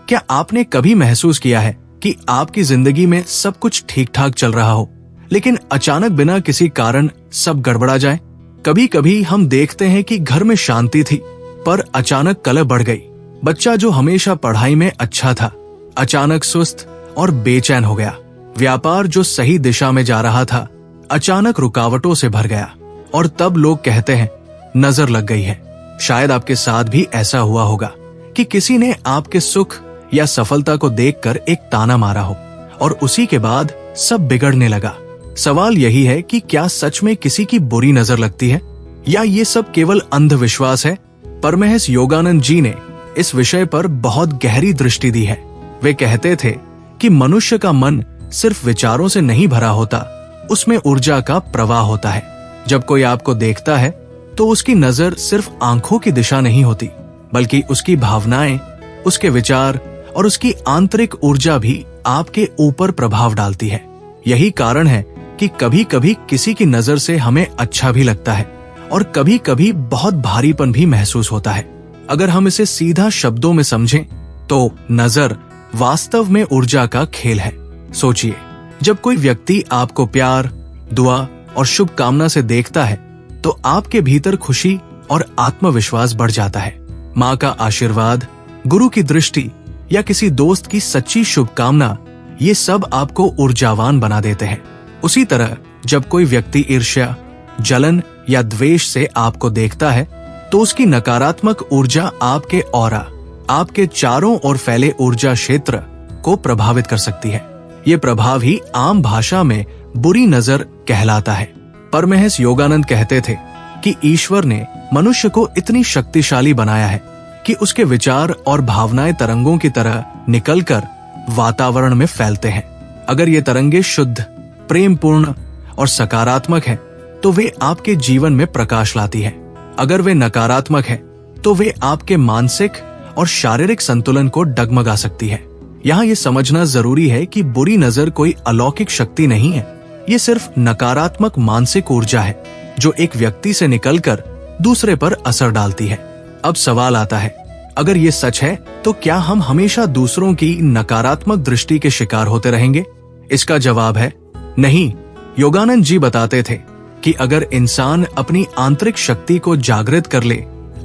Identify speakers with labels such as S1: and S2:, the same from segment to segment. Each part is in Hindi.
S1: क्या आपने कभी महसूस किया है कि आपकी जिंदगी में सब कुछ ठीक ठाक चल रहा हो, लेकिन अचानक बिना किसी कारण सब गड़बड़ा जाए? कभी कभी हम देखते हैं कि घर में शांति थी, पर अचानक कलह बढ़ गई। बच्चा जो हमेशा पढ़ाई में अच्छा था, अचानक सुस्त और बेचैन हो गया। व्यापार जो सही दिशा में जा रहा था, अचानक रुकावटों से भर गया। और तब लोग कहते हैं नजर लग गई है। शायद आपके साथ भी ऐसा हुआ होगा कि किसी ने आपके सुख या सफलता को देखकर एक ताना मारा हो और उसी के बाद सब बिगड़ने लगा। सवाल यही है कि क्या सच में किसी की बुरी नजर लगती है या ये सब केवल अंधविश्वास है? परमहंस योगानंद जी ने इस विषय पर बहुत गहरी दृष्टि दी है। वे कहते थे कि मनुष्य का मन सिर्फ विचारों से नहीं भरा होता, उसमें ऊर्जा का प्रवाह होता है। जब कोई आपको देखता है तो उसकी नजर सिर्फ आंखों की दिशा नहीं होती, बल्कि उसकी भावनाएं, उसके विचार और उसकी आंतरिक ऊर्जा भी आपके ऊपर प्रभाव डालती है। यही कारण है कि कभी कभी किसी की नजर से हमें अच्छा भी लगता है और कभी कभी बहुत भारीपन भी महसूस होता है। अगर हम इसे सीधा शब्दों में समझें तो नजर वास्तव में ऊर्जा का खेल है। सोचिए, जब कोई व्यक्ति आपको प्यार, दुआ और शुभकामना से देखता है तो आपके भीतर खुशी और आत्मविश्वास बढ़ जाता है। माँ का आशीर्वाद, गुरु की दृष्टि या किसी दोस्त की सच्ची शुभकामना, ये सब आपको ऊर्जावान बना देते हैं। उसी तरह जब कोई व्यक्ति ईर्ष्या, जलन या द्वेष से आपको देखता है तो उसकी नकारात्मक ऊर्जा आपके ऑरा, आपके चारों ओर फैले ऊर्जा क्षेत्र को प्रभावित कर सकती है। ये प्रभाव ही आम भाषा में बुरी नजर कहलाता है। परमहंस योगानंद कहते थे कि ईश्वर ने मनुष्य को इतनी शक्तिशाली बनाया है कि उसके विचार और भावनाएं तरंगों की तरह निकलकर वातावरण में फैलते हैं। अगर ये तरंगे शुद्ध, प्रेमपूर्ण और सकारात्मक हैं, तो वे आपके जीवन में प्रकाश लाती है। अगर वे नकारात्मक हैं, तो वे आपके मानसिक और शारीरिक संतुलन को डगमगा सकती है। यहाँ ये समझना जरूरी है कि बुरी नजर कोई अलौकिक शक्ति नहीं है। ये सिर्फ नकारात्मक मानसिक ऊर्जा है जो एक व्यक्ति से निकलकर दूसरे पर असर डालती है। अब सवाल आता है, अगर ये सच है तो क्या हम हमेशा दूसरों की नकारात्मक दृष्टि के शिकार होते रहेंगे? इसका जवाब है नहीं। योगानंद जी बताते थे कि अगर इंसान अपनी आंतरिक शक्ति को जागृत कर ले,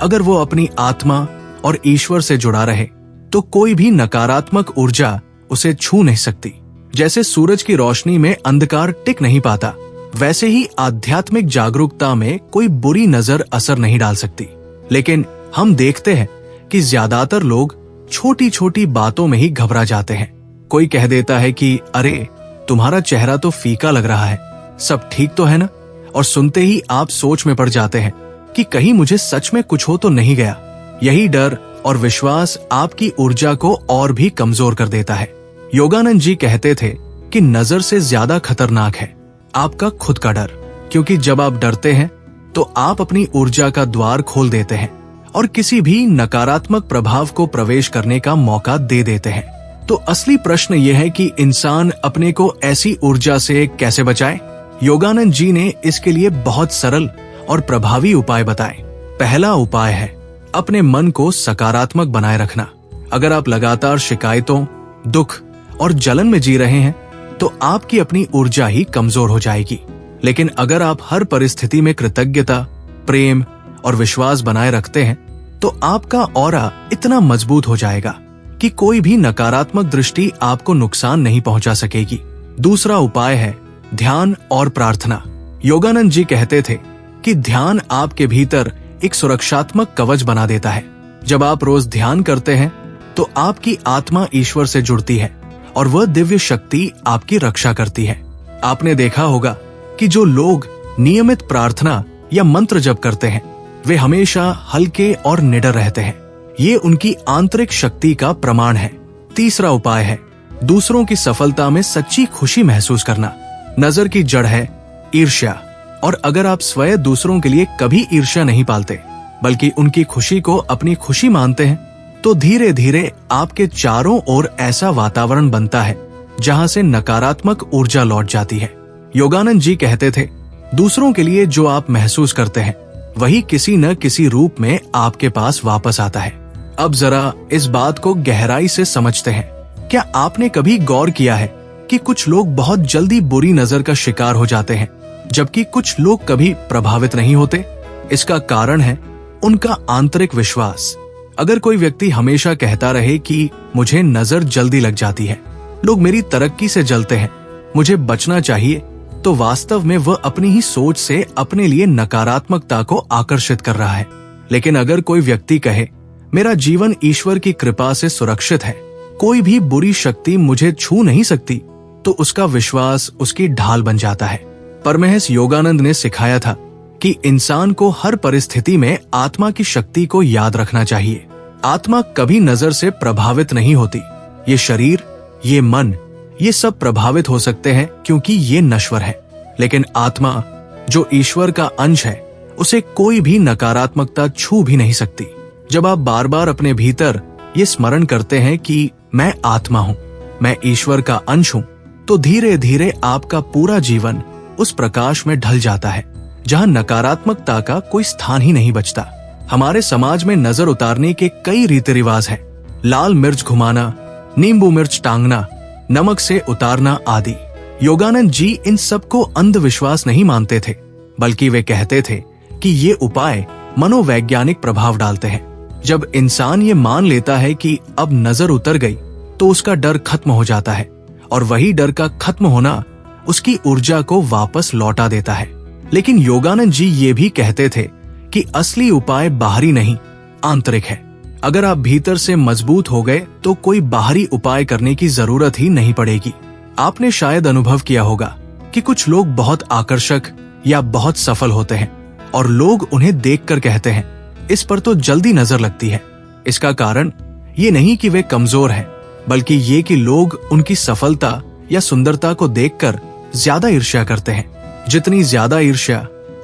S1: अगर वो अपनी आत्मा और ईश्वर से जुड़ा रहे, तो कोई भी नकारात्मक ऊर्जा उसे छू नहीं सकती। जैसे सूरज की रोशनी में अंधकार टिक नहीं पाता, वैसे ही आध्यात्मिक जागरूकता में कोई बुरी नजर असर नहीं डाल सकती। लेकिन हम देखते हैं कि ज्यादातर लोग छोटी छोटी बातों में ही घबरा जाते हैं। कोई कह देता है कि अरे, तुम्हारा चेहरा तो फीका लग रहा है, सब ठीक तो है ना? और सुनते ही आप सोच में पड़ जाते हैं कि कहीं मुझे सच में कुछ हो तो नहीं गया। यही डर और विश्वास आपकी ऊर्जा को और भी कमजोर कर देता है। योगानंद जी कहते थे कि नजर से ज्यादा खतरनाक है आपका खुद का डर, क्योंकि जब आप डरते हैं तो आप अपनी ऊर्जा का द्वार खोल देते हैं और किसी भी नकारात्मक प्रभाव को प्रवेश करने का मौका दे देते हैं। तो असली प्रश्न यह है कि इंसान अपने को ऐसी ऊर्जा से कैसे बचाए? योगानंद जी ने इसके लिए बहुत सरल और प्रभावी उपाय बताए। पहला उपाय है अपने मन को सकारात्मक बनाए रखना। अगर आप लगातार शिकायतों, दुख और जलन में जी रहे हैं तो आपकी अपनी ऊर्जा ही कमजोर हो जाएगी। लेकिन अगर आप हर परिस्थिति में कृतज्ञता, प्रेम और विश्वास बनाए रखते हैं तो आपका ऑरा इतना मजबूत हो जाएगा कि कोई भी नकारात्मक दृष्टि आपको नुकसान नहीं पहुंचा सकेगी। दूसरा उपाय है ध्यान और प्रार्थना। योगानंद जी कहते थे कि ध्यान आपके भीतर एक सुरक्षात्मक कवच बना देता है। जब आप रोज ध्यान करते हैं तो आपकी आत्मा ईश्वर से जुड़ती है और वह दिव्य शक्ति आपकी रक्षा करती है। आपने देखा होगा कि जो लोग नियमित प्रार्थना या मंत्र जप करते हैं वे हमेशा हल्के और निडर रहते हैं। ये उनकी आंतरिक शक्ति का प्रमाण है। तीसरा उपाय है दूसरों की सफलता में सच्ची खुशी महसूस करना। नजर की जड़ है ईर्ष्या, और अगर आप स्वयं दूसरों के लिए कभी ईर्ष्या नहीं पालते बल्कि उनकी खुशी को अपनी खुशी मानते हैं तो धीरे धीरे आपके चारों ओर ऐसा वातावरण बनता है जहां से नकारात्मक ऊर्जा लौट जाती है। योगानंद जी कहते थे दूसरों के लिए जो आप महसूस करते हैं वही किसी न किसी रूप में आपके पास वापस आता है। अब जरा इस बात को गहराई से समझते हैं। क्या आपने कभी गौर किया है कि कुछ लोग बहुत जल्दी बुरी नजर का शिकार हो जाते हैं, जबकि कुछ लोग कभी प्रभावित नहीं होते? इसका कारण है उनका आंतरिक विश्वास। अगर कोई व्यक्ति हमेशा कहता रहे कि मुझे नजर जल्दी लग जाती है, लोग मेरी तरक्की से जलते हैं, मुझे बचना चाहिए, तो वास्तव में वह अपनी ही सोच से अपने लिए नकारात्मकता को आकर्षित कर रहा है। लेकिन अगर कोई व्यक्ति कहे मेरा जीवन ईश्वर की कृपा से सुरक्षित है, कोई भी बुरी शक्ति मुझे छू नहीं सकती, तो उसका विश्वास उसकी ढाल बन जाता है। परमहंस योगानंद ने सिखाया था कि इंसान को हर परिस्थिति में आत्मा की शक्ति को याद रखना चाहिए। आत्मा कभी नजर से प्रभावित नहीं होती। ये शरीर, ये मन, ये सब प्रभावित हो सकते हैं क्योंकि ये नश्वर है, लेकिन आत्मा जो ईश्वर का अंश है, उसे कोई भी नकारात्मकता छू भी नहीं सकती। जब आप बार बार अपने भीतर ये स्मरण करते हैं कि मैं आत्मा हूँ, मैं ईश्वर का अंश हूँ, तो धीरे धीरे आपका पूरा जीवन उस प्रकाश में ढल जाता है जहाँ नकारात्मकता का कोई स्थान ही नहीं बचता। हमारे समाज में नजर उतारने के कई रीति रिवाज हैं। लाल मिर्च घुमाना, नींबू मिर्च टांगना, नमक से उतारना आदि। योगानंद जी इन सबको अंधविश्वास नहीं मानते थे, बल्कि वे कहते थे कि ये उपाय मनोवैज्ञानिक प्रभाव डालते हैं। जब इंसान ये मान लेता है कि अब नजर उतर गई, तो उसका डर खत्म हो जाता है, और वही डर का खत्म होना उसकी ऊर्जा को वापस लौटा देता है। लेकिन योगानंद जी ये भी कहते थे कि असली उपाय बाहरी नहीं, आंतरिक है। अगर आप भीतर से मजबूत हो गए तो कोई बाहरी उपाय करने की जरूरत ही नहीं पड़ेगी। आपने शायद अनुभव किया होगा कि कुछ लोग बहुत आकर्षक या बहुत सफल होते हैं और लोग उन्हें देखकर कहते हैं इस पर तो जल्दी नजर लगती है। इसका कारण ये नहीं कि वे कमजोर हैं, बल्कि ये कि लोग उनकी सफलता या सुंदरता को देखकर ज्यादा ईर्ष्या करते हैं। जितनी ज्यादा ईर्ष्या,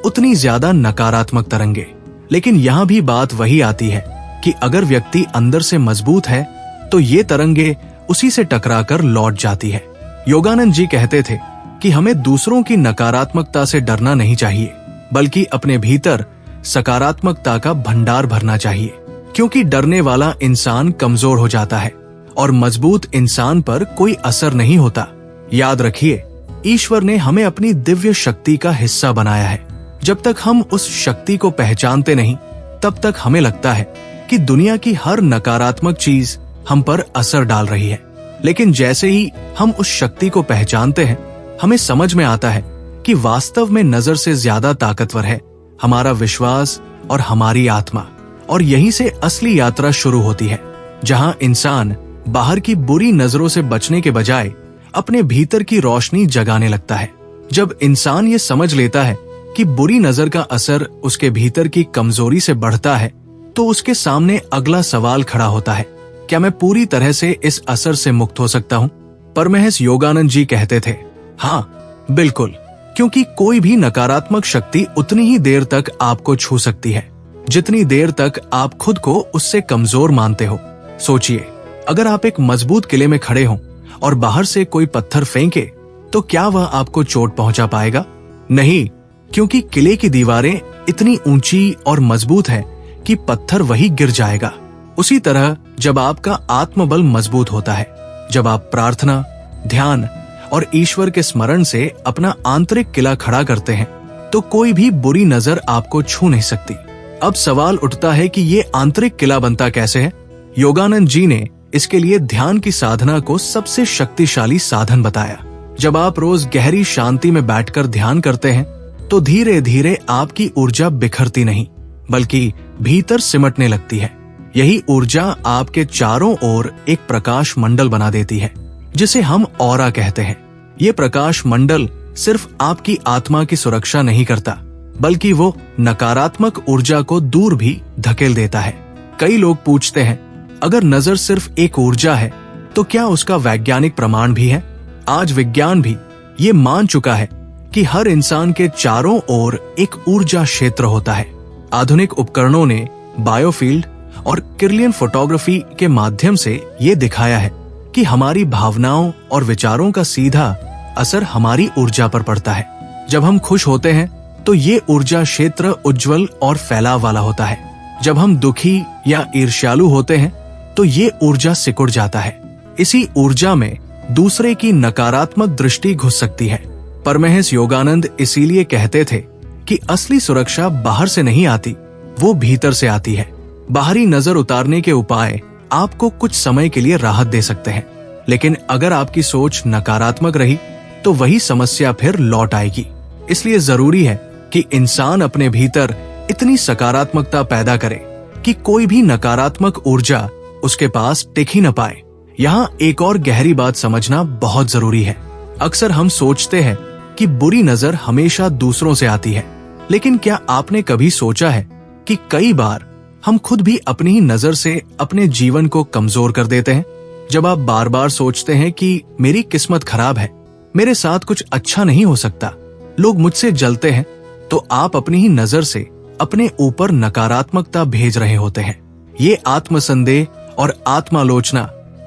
S1: उतनी ज्यादा नकारात्मक तरंगे। लेकिन यहाँ भी बात वही आती है कि अगर व्यक्ति अंदर से मजबूत है, तो ये तरंगे उसी से टकराकर लौट जाती है। योगानंद जी कहते थे कि हमें दूसरों की नकारात्मकता से डरना नहीं चाहिए, बल्कि अपने भीतर सकारात्मकता का भंडार भरना चाहिए, क्योंकि डरने वाला इंसान कमजोर हो जाता है और मजबूत इंसान पर कोई असर नहीं होता। याद रखिए, ईश्वर ने हमें अपनी दिव्य शक्ति का हिस्सा बनाया है। जब तक हम उस शक्ति को पहचानते नहीं, तब तक हमें लगता है कि दुनिया की हर नकारात्मक चीज हम पर असर डाल रही है। लेकिन जैसे ही हम उस शक्ति को पहचानते हैं, हमें समझ में आता है कि वास्तव में नजर से ज्यादा ताकतवर है हमारा विश्वास और हमारी आत्मा। और यहीं से असली यात्रा शुरू होती है, जहां इंसान बाहर की बुरी नजरों से बचने के बजाय अपने भीतर की रोशनी जगाने लगता है। जब इंसान ये समझ लेता है कि बुरी नजर का असर उसके भीतर की कमजोरी से बढ़ता है, तो उसके सामने अगला सवाल खड़ा होता है, क्या मैं पूरी तरह से इस असर से मुक्त हो सकता हूँ? परमहंस योगानंद जी कहते थे, हाँ बिल्कुल, क्योंकि कोई भी नकारात्मक शक्ति उतनी ही देर तक आपको छू सकती है जितनी देर तक आप खुद को उससे कमजोर मानते हो। सोचिए, अगर आप एक मजबूत किले में खड़े हों और बाहर से कोई पत्थर फेंके, तो क्या वह आपको चोट पहुंचा पाएगा? नहीं, क्योंकि किले की दीवारें इतनी ऊंची और मजबूत है कि पत्थर वही गिर जाएगा। उसी तरह जब आपका आत्मबल मजबूत होता है, जब आप प्रार्थना, ध्यान और ईश्वर के स्मरण से अपना आंतरिक किला खड़ा करते हैं, तो कोई भी बुरी नजर आपको छू नहीं सकती। अब सवाल उठता है कि ये आंतरिक किला बनता कैसे है? योगानंद जी ने इसके लिए ध्यान की साधना को सबसे शक्तिशाली साधन बताया। जब आप रोज गहरी शांति में बैठकर ध्यान करते हैं, तो धीरे धीरे आपकी ऊर्जा बिखरती नहीं, बल्कि भीतर सिमटने लगती है। यही ऊर्जा आपके चारों ओर एक प्रकाश मंडल बना देती है, जिसे हम ऑरा कहते हैं। ये प्रकाश मंडल सिर्फ आपकी आत्मा की सुरक्षा नहीं करता, बल्कि वो नकारात्मक ऊर्जा को दूर भी धकेल देता है। कई लोग पूछते हैं, अगर नजर सिर्फ एक ऊर्जा है, तो क्या उसका वैज्ञानिक प्रमाण भी है? आज विज्ञान भी ये मान चुका है कि हर इंसान के चारों ओर एक ऊर्जा क्षेत्र होता है। आधुनिक उपकरणों ने बायोफील्ड और किरलियन फोटोग्राफी के माध्यम से ये दिखाया है कि हमारी भावनाओं और विचारों का सीधा असर हमारी ऊर्जा पर पड़ता है। जब हम खुश होते हैं, तो ये ऊर्जा क्षेत्र उज्जवल और फैलाव वाला होता है, जब हम दुखी या ईर्ष्यालु होते हैं तो ये ऊर्जा सिकुड़ जाता है। इसी ऊर्जा में दूसरे की नकारात्मक दृष्टि घुस सकती है। परमहंस योगानंद इसीलिए कहते थे कि असली सुरक्षा बाहर से नहीं आती, वो भीतर से आती है। बाहरी नजर उतारने के उपाय आपको कुछ समय के लिए राहत दे सकते हैं, लेकिन अगर आपकी सोच नकारात्मक रही तो वही समस्या फिर लौट आएगी। इसलिए जरूरी है कि इंसान अपने भीतर इतनी सकारात्मकता पैदा करे कि कोई भी नकारात्मक ऊर्जा उसके पास टिक ही न पाए। यहाँ एक और गहरी बात समझना बहुत जरूरी है। अक्सर हम सोचते हैं कि बुरी नजर हमेशा दूसरों से आती है, लेकिन क्या आपने कभी सोचा है कि कई बार हम खुद भी अपनी ही नजर से अपने जीवन को कमजोर कर देते हैं? जब आप बार बार सोचते हैं कि मेरी किस्मत खराब है, मेरे साथ कुछ अच्छा नहीं हो सकता, लोग मुझसे जलते हैं, तो आप अपनी ही नजर से अपने ऊपर नकारात्मकता भेज रहे होते हैं। ये आत्मसंदेह और आत्मालोचना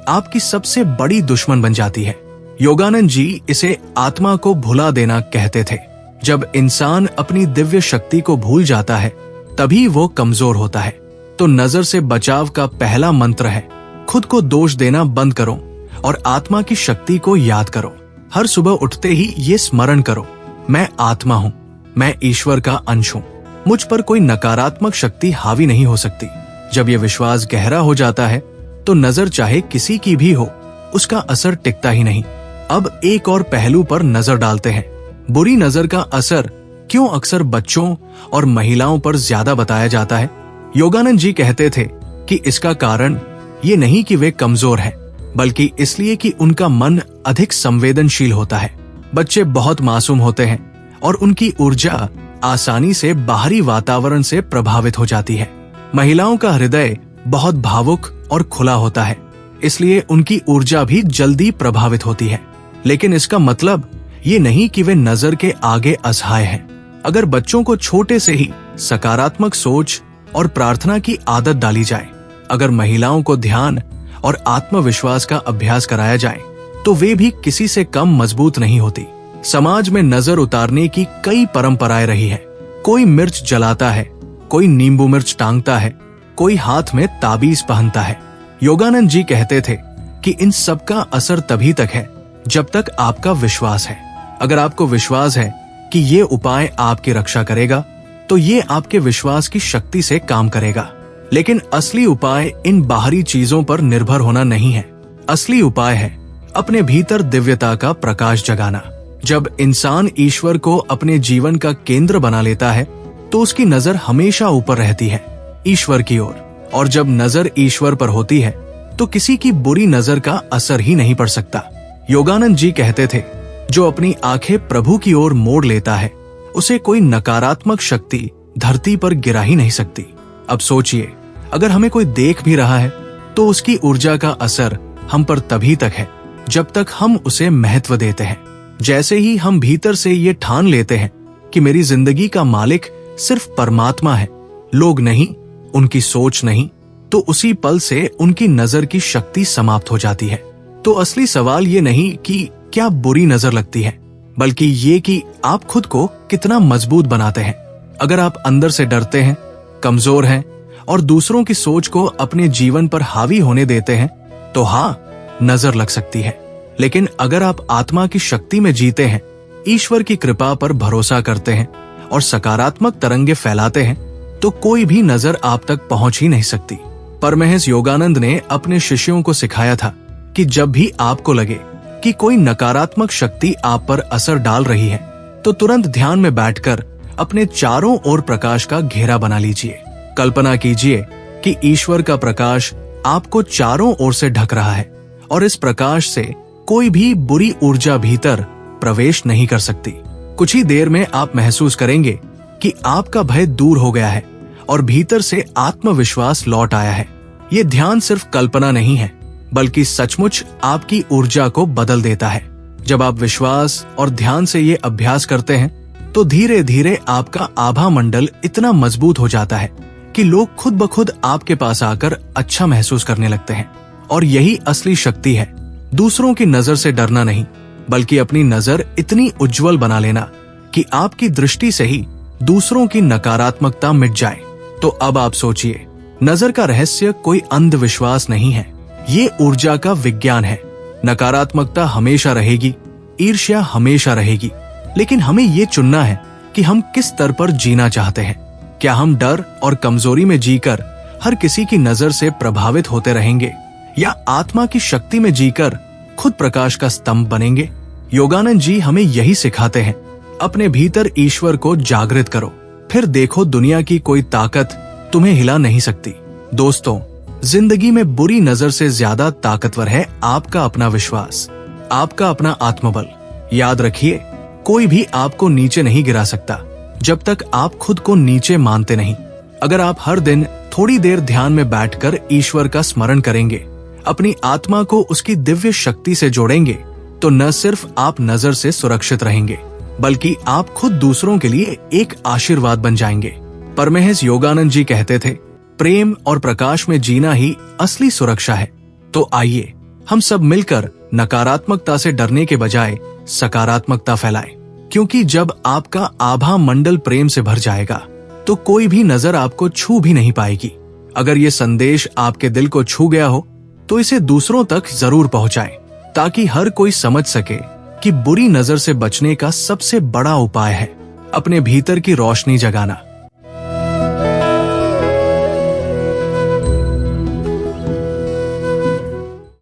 S1: आपकी सबसे बड़ी दुश्मन बन जाती है। योगानंद जी इसे आत्मा को भुला देना कहते थे। जब इंसान अपनी दिव्य शक्ति को भूल जाता है तभी वो कमजोर होता है। तो नजर से बचाव का पहला मंत्र है, खुद को दोष देना बंद करो और आत्मा की शक्ति को याद करो। हर सुबह उठते ही ये स्मरण करो, मैं आत्मा हूँ, मैं ईश्वर का अंश हूँ, मुझ पर कोई नकारात्मक शक्ति हावी नहीं हो सकती। जब ये विश्वास गहरा हो जाता है तो नजर चाहे किसी की भी हो, उसका असर टिकता ही नहीं। अब एक और पहलू पर नजर डालते हैं। बुरी नजर का असर क्यों अक्सर बच्चों और महिलाओं पर ज्यादा बताया जाता है? योगानंद जी कहते थे कि इसका कारण ये नहीं कि वे कमजोर हैं, बल्कि इसलिए कि उनका मन अधिक संवेदनशील होता है। बच्चे बहुत मासूम होते हैं और उनकी ऊर्जा आसानी से बाहरी वातावरण से प्रभावित हो जाती है। महिलाओं का हृदय बहुत भावुक और खुला होता है, इसलिए उनकी ऊर्जा भी जल्दी प्रभावित होती है। लेकिन इसका मतलब ये नहीं कि वे नजर के आगे असहाय हैं। अगर बच्चों को छोटे से ही सकारात्मक सोच और प्रार्थना की आदत डाली जाए, अगर महिलाओं को ध्यान और आत्मविश्वास का अभ्यास कराया जाए, तो वे भी किसी से कम मजबूत नहीं होती। समाज में नजर उतारने की कई परंपराएं रही है। कोई मिर्च जलाता है, कोई नींबू मिर्च टांगता है, कोई हाथ में ताबीज पहनता है। योगानंद जी कहते थे कि इन सब का असर तभी तक है जब तक आपका विश्वास है। अगर आपको विश्वास है कि ये उपाय आपकी रक्षा करेगा, तो ये आपके विश्वास की शक्ति से काम करेगा। लेकिन असली उपाय इन बाहरी चीजों पर निर्भर होना नहीं है। असली उपाय है अपने भीतर दिव्यता का प्रकाश जगाना। जब इंसान ईश्वर को अपने जीवन का केंद्र बना लेता है तो उसकी नजर हमेशा ऊपर रहती है, ईश्वर की ओर। और जब नजर ईश्वर पर होती है तो किसी की बुरी नजर का असर ही नहीं पड़ सकता। योगानंद जी कहते थे, जो अपनी आंखें प्रभु की ओर मोड़ लेता है उसे कोई नकारात्मक शक्ति धरती पर गिरा ही नहीं सकती। अब सोचिए, अगर हमें कोई देख भी रहा है तो उसकी ऊर्जा का असर हम पर तभी तक है जब तक हम उसे महत्व देते हैं। जैसे ही हम भीतर से ये ठान लेते हैं कि मेरी जिंदगी का मालिक सिर्फ परमात्मा है, लोग नहीं, उनकी सोच नहीं, तो उसी पल से उनकी नजर की शक्ति समाप्त हो जाती है। तो असली सवाल ये नहीं कि क्या बुरी नजर लगती है, बल्कि ये कि आप खुद को कितना मजबूत बनाते हैं। अगर आप अंदर से डरते हैं, कमजोर हैं और दूसरों की सोच को अपने जीवन पर हावी होने देते हैं, तो हाँ, नजर लग सकती है। लेकिन अगर आप आत्मा की शक्ति में जीते हैं, ईश्वर की कृपा पर भरोसा करते हैं और सकारात्मक तरंगे फैलाते हैं, तो कोई भी नजर आप तक पहुंच ही नहीं सकती। परमहंस योगानंद ने अपने शिष्यों को सिखाया था कि जब भी आपको लगे कि कोई नकारात्मक शक्ति आप पर असर डाल रही है, तो तुरंत ध्यान में बैठकर अपने चारों ओर प्रकाश का घेरा बना लीजिए। कल्पना कीजिए कि ईश्वर का प्रकाश आपको चारों ओर से ढक रहा है और इस प्रकाश से कोई भी बुरी ऊर्जा भीतर प्रवेश नहीं कर सकती। कुछ ही देर में आप महसूस करेंगे कि आपका भय दूर हो गया है और भीतर से आत्मविश्वास लौट आया है। ये ध्यान सिर्फ कल्पना नहीं है, बल्कि सचमुच आपकी ऊर्जा को बदल देता है। जब आप विश्वास और ध्यान से ये अभ्यास करते हैं, तो धीरे धीरे आपका आभा मंडल इतना मजबूत हो जाता है कि लोग खुद ब खुद आपके पास आकर अच्छा महसूस करने लगते हैं। और यही असली शक्ति है, दूसरों की नजर से डरना नहीं, बल्कि अपनी नजर इतनी उज्जवल बना लेना कि आपकी दृष्टि से ही दूसरों की नकारात्मकता मिट जाए। तो अब आप सोचिए, नजर का रहस्य कोई अंधविश्वास नहीं है, ये ऊर्जा का विज्ञान है। नकारात्मकता हमेशा रहेगी, ईर्ष्या हमेशा रहेगी, लेकिन हमें ये चुनना है कि हम किस स्तर पर जीना चाहते हैं। क्या हम डर और कमजोरी में जीकर हर किसी की नजर से प्रभावित होते रहेंगे, या आत्मा की शक्ति में जीकर खुद प्रकाश का स्तंभ बनेंगे? योगानंद जी हमें यही सिखाते हैं, अपने भीतर ईश्वर को जागृत करो, फिर देखो दुनिया की कोई ताकत तुम्हें हिला नहीं सकती। दोस्तों, जिंदगी में बुरी नजर से ज्यादा ताकतवर है आपका अपना विश्वास, आपका अपना आत्मबल। याद रखिए, कोई भी आपको नीचे नहीं गिरा सकता जब तक आप खुद को नीचे मानते नहीं। अगर आप हर दिन थोड़ी देर ध्यान में बैठकर ईश्वर का स्मरण करेंगे, अपनी आत्मा को उसकी दिव्य शक्ति से जोड़ेंगे, तो न सिर्फ आप नजर से सुरक्षित रहेंगे, बल्कि आप खुद दूसरों के लिए एक आशीर्वाद बन जाएंगे। परमहंस योगानंद जी कहते थे, प्रेम और प्रकाश में जीना ही असली सुरक्षा है। तो आइए हम सब मिलकर नकारात्मकता से डरने के बजाय सकारात्मकता फैलाएं, क्योंकि जब आपका आभा मंडल प्रेम से भर जाएगा तो कोई भी नजर आपको छू भी नहीं पाएगी। अगर ये संदेश आपके दिल को छू गया हो तो इसे दूसरों तक जरूर पहुंचाएं, ताकि हर कोई समझ सके कि बुरी नजर से बचने का सबसे बड़ा उपाय है अपने भीतर की रोशनी जगाना।